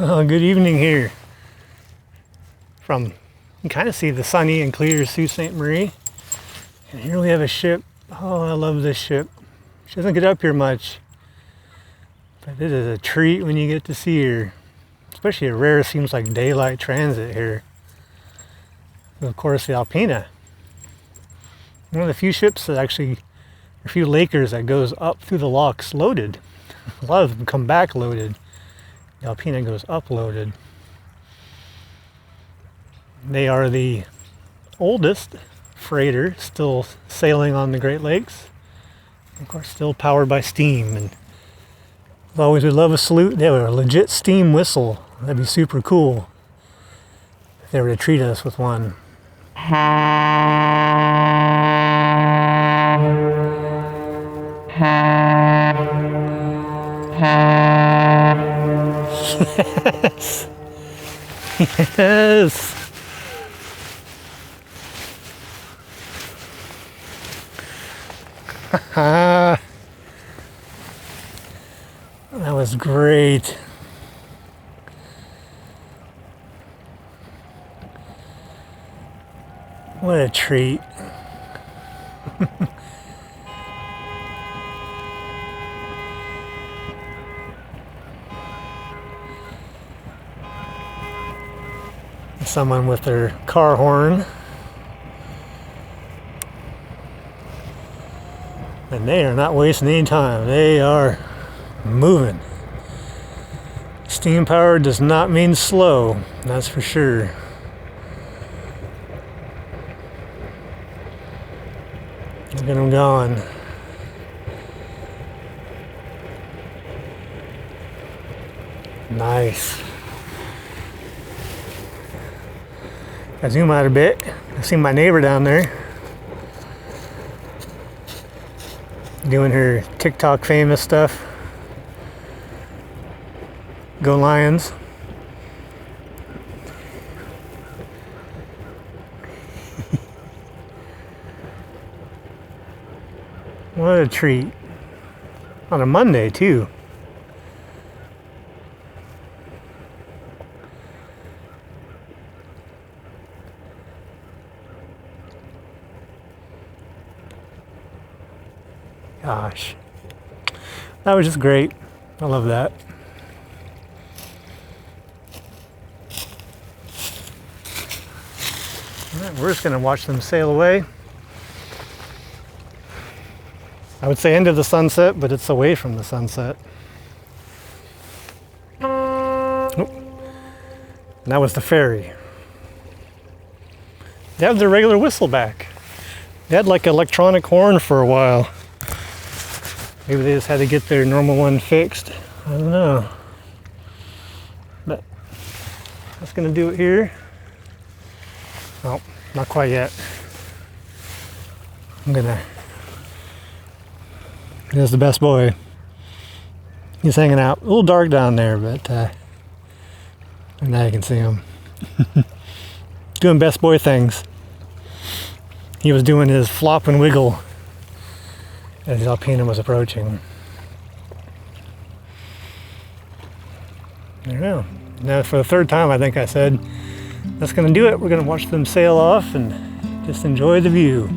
Well, good evening here from, you can kind of see the sunny and clear Sault Ste. Marie. And here we have a ship. Oh, I love this ship. She doesn't get up here much, but it is a treat when you get to see her. Especially a rare, seems like daylight transit here. And of course, the Alpena. One of the few ships that actually, a few Lakers that goes up through the locks loaded. A lot of them come back loaded. The Alpena goes up loaded. They are the oldest freighter still sailing on the Great Lakes. Of course, still powered by steam. And as always, we love a salute. They have a legit steam whistle. That'd be super cool if they were to treat us with one. Yes. Yes. That was great. What a treat. Someone with their car horn. And they are not wasting any time. They are moving. Steam power does not mean slow, that's for sure. Look at them going. Nice. I zoom out a bit. I see my neighbor down there doing her TikTok famous stuff. Go Lions. What a treat. On a Monday too. Gosh, that was just great. I love that. All right, we're just gonna watch them sail away. I would say end of the sunset, but it's away from the sunset. Oh. And that was the ferry. They have their regular whistle back. They had like an electronic horn for a while. Maybe they just had to get their normal one fixed. I don't know. But that's gonna do it here. Oh, not quite yet. There's the best boy. He's hanging out. A little dark down there, but now you can see him. Doing best boy things. He was doing his flop and wiggle as Alpena was approaching. There you go. Now for the third time, I think I said, that's gonna do it. We're gonna watch them sail off and just enjoy the view.